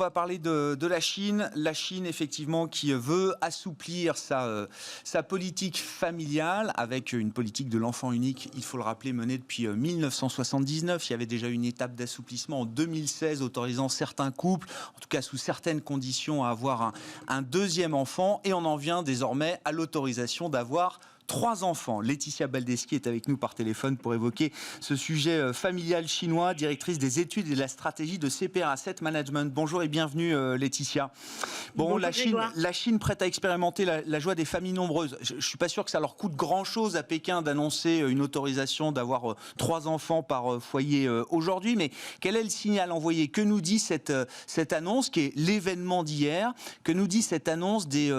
va parler de la Chine. La Chine, effectivement, qui veut assouplir sa politique familiale avec une politique de l'enfant unique, il faut le rappeler, menée depuis 1979. Il y avait déjà une étape d'assouplissement en 2016 autorisant certains couples, en tout cas sous certaines conditions, à avoir un deuxième enfant. Et on en vient désormais à l'autorisation d'avoir 3 enfants. Laetitia Baldeschi est avec nous par téléphone pour évoquer ce sujet familial chinois, directrice des études et de la stratégie de CPR Asset Management. Bonjour et bienvenue Laetitia. Bon, la Chine prête à expérimenter la joie des familles nombreuses. Je ne suis pas sûr que ça leur coûte grand-chose à Pékin d'annoncer une autorisation d'avoir 3 enfants par foyer aujourd'hui, mais quel est le signal envoyé? Que nous dit cette annonce, qui est l'événement d'hier? Que nous dit cette annonce des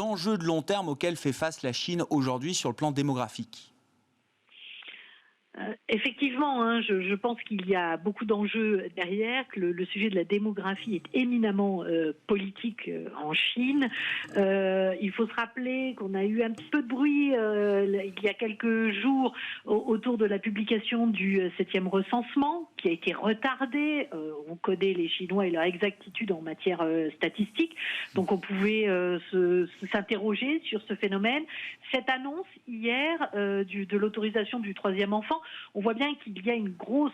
enjeux de long terme auxquels fait face la Chine aujourd'hui sur le plan démographique? Effectivement, je pense qu'il y a beaucoup d'enjeux derrière, que le sujet de la démographie est éminemment politique en Chine. Il faut se rappeler qu'on a eu un petit peu de bruit il y a quelques jours autour de la publication du 7e recensement, qui a été retardé. On connaît les Chinois et leur exactitude en matière statistique, donc on pouvait s'interroger sur ce phénomène. Cette annonce hier de l'autorisation du 3e enfant, on voit bien qu'il y a une grosse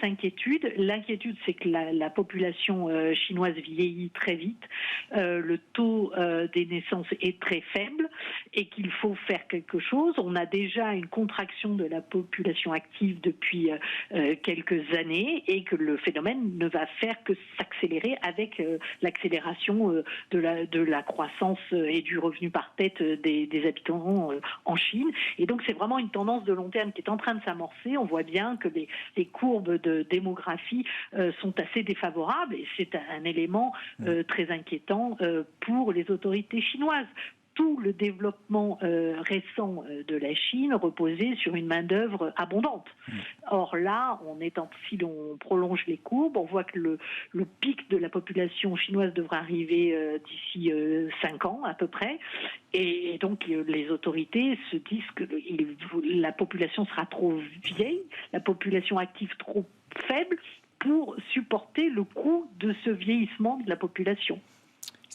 inquiétude. L'inquiétude, c'est que la population chinoise vieillit très vite, le taux des naissances est très faible et qu'il faut faire quelque chose. On a déjà une contraction de la population active depuis quelques années et que le phénomène ne va faire que s'accélérer avec l'accélération de la croissance et du revenu par tête des habitants en Chine. Et donc c'est vraiment une tendance de long terme qui est en train de s'amorcer. On voit bien que les courbes de démographie sont assez défavorables et c'est un élément très inquiétant pour les autorités chinoises. Tout le développement récent de la Chine reposait sur une main-d'œuvre abondante. Or là, si l'on prolonge les courbes, on voit que le pic de la population chinoise devra arriver d'ici 5 ans à peu près. Et donc les autorités se disent que la population sera trop vieille, la population active trop faible pour supporter le coût de ce vieillissement de la population.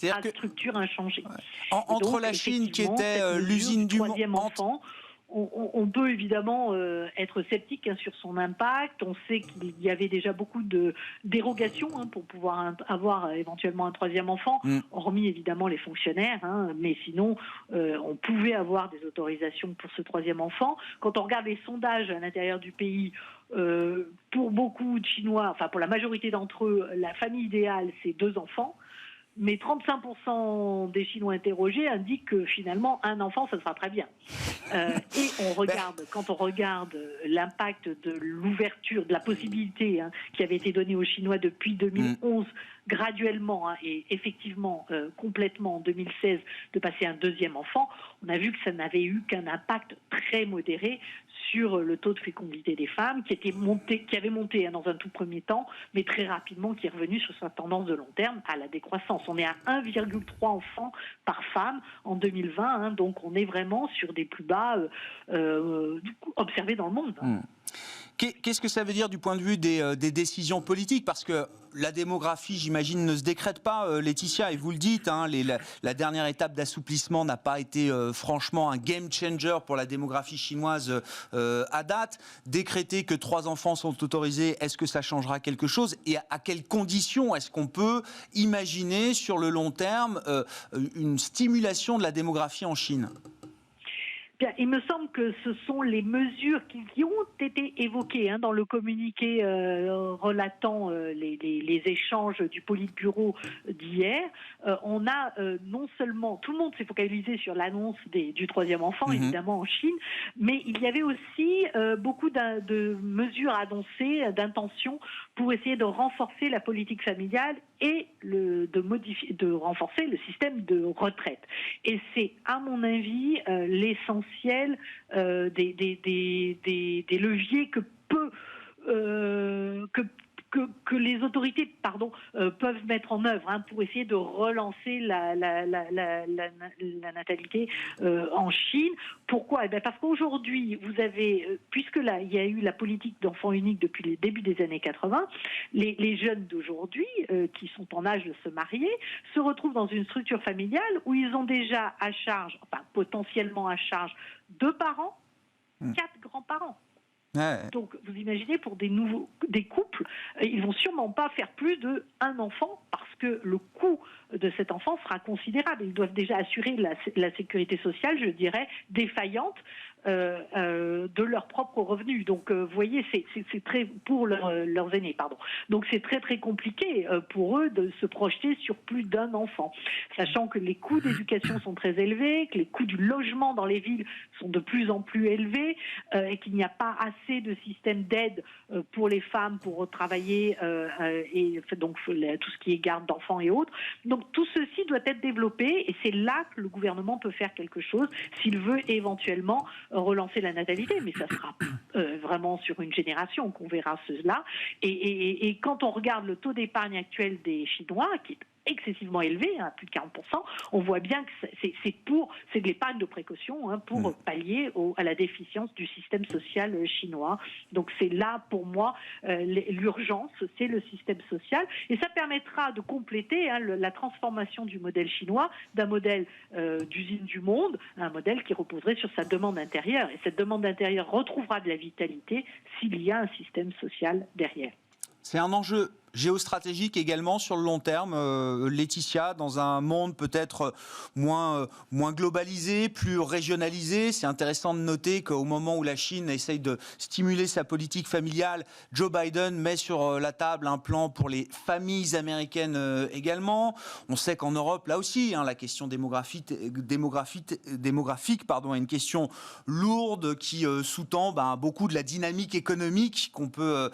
À structure inchangée. Entre donc, la Chine qui était l'usine du troisième enfant, on peut évidemment être sceptique sur son impact. On sait qu'il y avait déjà beaucoup de dérogations pour pouvoir avoir éventuellement un 3e enfant, hormis évidemment les fonctionnaires, mais sinon on pouvait avoir des autorisations pour ce 3e enfant. Quand on regarde les sondages à l'intérieur du pays, pour beaucoup de Chinois, enfin pour la majorité d'entre eux, la famille idéale c'est 2 enfants. Mais 35% des Chinois interrogés indiquent que finalement un enfant, ça sera très bien. Et quand on regarde l'impact de l'ouverture, de la possibilité qui avait été donnée aux Chinois depuis 2011, graduellement et effectivement complètement en 2016, de passer un 2e enfant, on a vu que ça n'avait eu qu'un impact très modéré sur le taux de fécondité des femmes, qui avait monté dans un tout premier temps, mais très rapidement qui est revenu sur sa tendance de long terme à la décroissance. On est à 1,3 enfants par femme en 2020, donc on est vraiment sur des plus bas observés dans le monde. Qu'est-ce que ça veut dire du point de vue des décisions politiques? Parce que la démographie, j'imagine, ne se décrète pas, Laetitia, et vous le dites, la dernière étape d'assouplissement n'a pas été franchement un game changer pour la démographie chinoise à date. Décréter que 3 enfants sont autorisés, est-ce que ça changera quelque chose? Et à quelles conditions est-ce qu'on peut imaginer sur le long terme une stimulation de la démographie en Chine? Bien, il me semble que ce sont les mesures qui ont été évoquées dans le communiqué relatant les échanges du Politburo d'hier. On a non seulement, tout le monde s'est focalisé sur l'annonce du 3e enfant, évidemment en Chine, mais il y avait aussi beaucoup de mesures annoncées, d'intentions pour essayer de renforcer la politique familiale et de renforcer le système de retraite. Et c'est, à mon avis, l'essentiel des leviers que que les autorités peuvent mettre en œuvre pour essayer de relancer la natalité en Chine. Pourquoi ? Parce qu'aujourd'hui, vous avez, puisque là, il y a eu la politique d'enfant unique depuis le début des années 80, les jeunes d'aujourd'hui, qui sont en âge de se marier, se retrouvent dans une structure familiale où ils ont déjà à charge, potentiellement à charge, 2 parents, 4 grands-parents. Ouais. Donc, vous imaginez, pour des couples, ils vont sûrement pas faire plus d'1 enfant parce que le coût de cet enfant sera considérable. Ils doivent déjà assurer la sécurité sociale, je dirais, défaillante de leurs propres revenus. Donc, vous voyez, c'est très pour leurs aînés, pardon. Donc, c'est très très compliqué pour eux de se projeter sur plus d'1 enfant, sachant que les coûts d'éducation sont très élevés, que les coûts du logement dans les villes sont de plus en plus élevés, et qu'il n'y a pas assez de systèmes d'aide pour les femmes pour travailler, et donc tout ce qui est garde d'enfants et autres. Donc, tout ceci doit être développé, et c'est là que le gouvernement peut faire quelque chose s'il veut éventuellement relancer la natalité, mais ça sera vraiment sur une génération qu'on verra cela. Et quand on regarde le taux d'épargne actuel des Chinois, qui est excessivement élevé, plus de 40%, on voit bien que c'est de l'épargne de précaution pour pallier à la déficience du système social chinois. Donc c'est là, pour moi, l'urgence, c'est le système social. Et ça permettra de compléter la transformation du modèle chinois d'un modèle d'usine du monde, un modèle qui reposerait sur sa demande intérieure. Et cette demande intérieure retrouvera de la vitalité s'il y a un système social derrière. C'est un enjeu géostratégique également sur le long terme, Laetitia, dans un monde peut-être moins globalisé, plus régionalisé. C'est intéressant de noter qu'au moment où la Chine essaye de stimuler sa politique familiale, Joe Biden met sur la table un plan pour les familles américaines également. On sait qu'en Europe, là aussi, la question démographique est une question lourde qui sous-tend beaucoup de la dynamique économique qu'on peut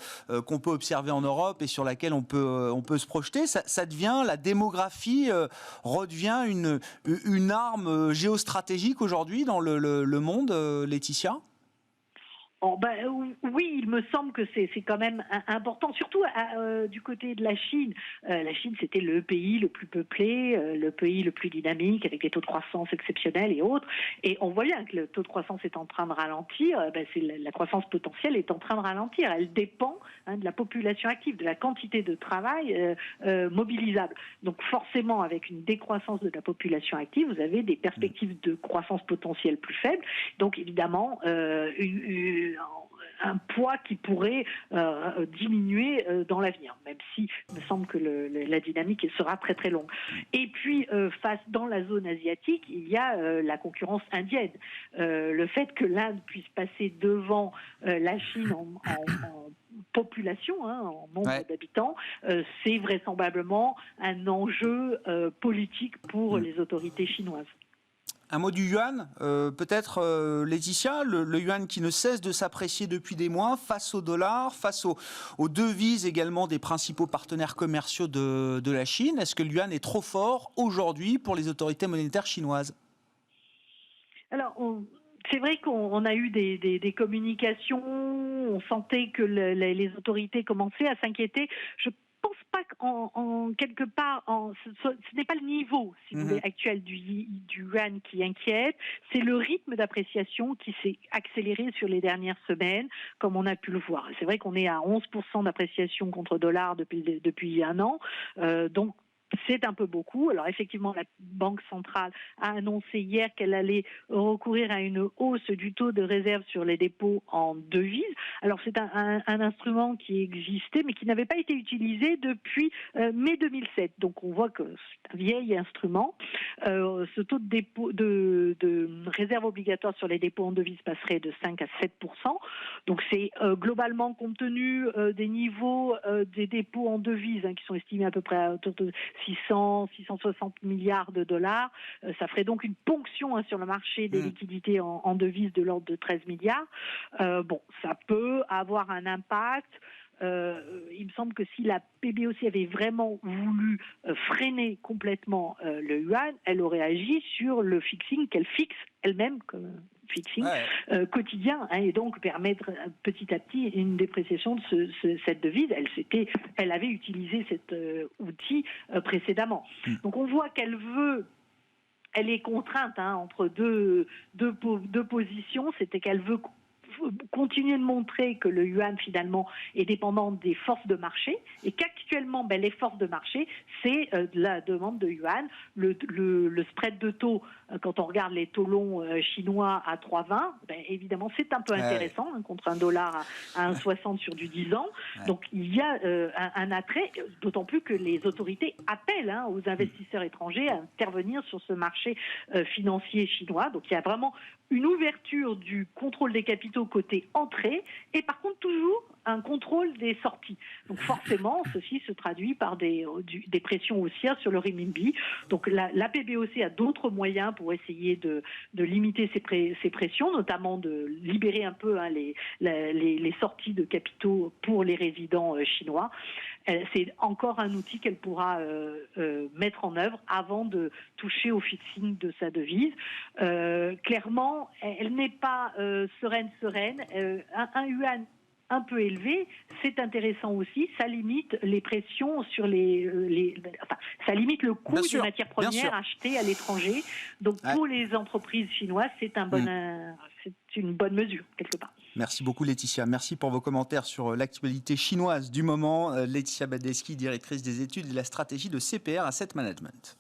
observer en Europe et sur laquelle on peut se projeter. Ça devient, la démographie redevient une arme géostratégique aujourd'hui dans le monde, Laetitia ? Oui, il me semble que c'est quand même important, surtout du côté de la Chine. La Chine, c'était le pays le plus peuplé, le pays le plus dynamique, avec des taux de croissance exceptionnels et autres. Et on voit bien que le taux de croissance est en train de ralentir. La croissance potentielle est en train de ralentir. Elle dépend de la population active, de la quantité de travail mobilisable. Donc forcément, avec une décroissance de la population active, vous avez des perspectives de croissance potentielle plus faibles. Donc évidemment, un poids qui pourrait diminuer dans l'avenir, même si il me semble que la dynamique sera très très longue. Et puis, dans la zone asiatique, il y a la concurrence indienne. Le fait que l'Inde puisse passer devant la Chine en population, en nombre d'habitants, c'est vraisemblablement un enjeu politique pour les autorités chinoises. Un mot du yuan, peut-être, Laetitia, le yuan qui ne cesse de s'apprécier depuis des mois face au dollar, face aux devises également des principaux partenaires commerciaux de la Chine. Est-ce que le yuan est trop fort aujourd'hui pour les autorités monétaires chinoises ? Alors, c'est vrai qu'on a eu des communications, on sentait que les autorités commençaient à s'inquiéter. Je pense pas qu'en quelque part, ce n'est pas le niveau, si vous voulez, actuel du yuan qui inquiète, c'est le rythme d'appréciation qui s'est accéléré sur les dernières semaines, comme on a pu le voir. C'est vrai qu'on est à 11% d'appréciation contre dollar depuis 1 an, donc c'est un peu beaucoup. Alors effectivement, la Banque centrale a annoncé hier qu'elle allait recourir à une hausse du taux de réserve sur les dépôts en devises. Alors c'est un instrument qui existait mais qui n'avait pas été utilisé depuis mai 2007. Donc on voit que c'est un vieil instrument. Ce taux de dépôt de réserve obligatoire sur les dépôts en devises passerait de 5 à 7%. Donc c'est globalement, compte tenu des niveaux des dépôts en devises qui sont estimés à peu près autour de 660 milliards de dollars. Ça ferait donc une ponction sur le marché des liquidités en devises de l'ordre de 13 milliards. Ça peut avoir un impact. il me semble que si la PBOC avait vraiment voulu freiner complètement le yuan, elle aurait agi sur le fixing qu'elle fixe elle-même comme fixing quotidien, et donc permettre petit à petit une dépréciation de cette devise. Elle avait utilisé cet outil précédemment. Donc on voit qu'elle est contrainte entre deux positions. C'était qu'elle veut continuer de montrer que le yuan finalement est dépendant des forces de marché et qu'actuellement les forces de marché c'est la demande de yuan, le spread de taux quand on regarde les taux longs chinois à 3,20, évidemment c'est un peu intéressant contre $1 à 1,60 sur du 10 ans. Donc il y a un attrait, d'autant plus que les autorités appellent aux investisseurs étrangers à intervenir sur ce marché financier chinois. Donc il y a vraiment une ouverture du contrôle des capitaux côté entrée et par contre toujours un contrôle des sorties. Donc forcément, ceci se traduit par des pressions haussières sur le renminbi. Donc la PBOC a d'autres moyens pour essayer de limiter ces pressions, notamment de libérer un peu les sorties de capitaux pour les résidents chinois. C'est encore un outil qu'elle pourra mettre en œuvre avant de toucher au fixing de sa devise. Clairement, elle n'est pas sereine. Un yuan un peu élevé, c'est intéressant aussi. Ça limite les pressions sur ça limite le coût des matières premières achetées à l'étranger. Donc pour les entreprises chinoises, c'est une bonne mesure quelque part. Merci beaucoup Laetitia. Merci pour vos commentaires sur l'actualité chinoise du moment. Laetitia Badeski, directrice des études et de la stratégie de CPR Asset Management.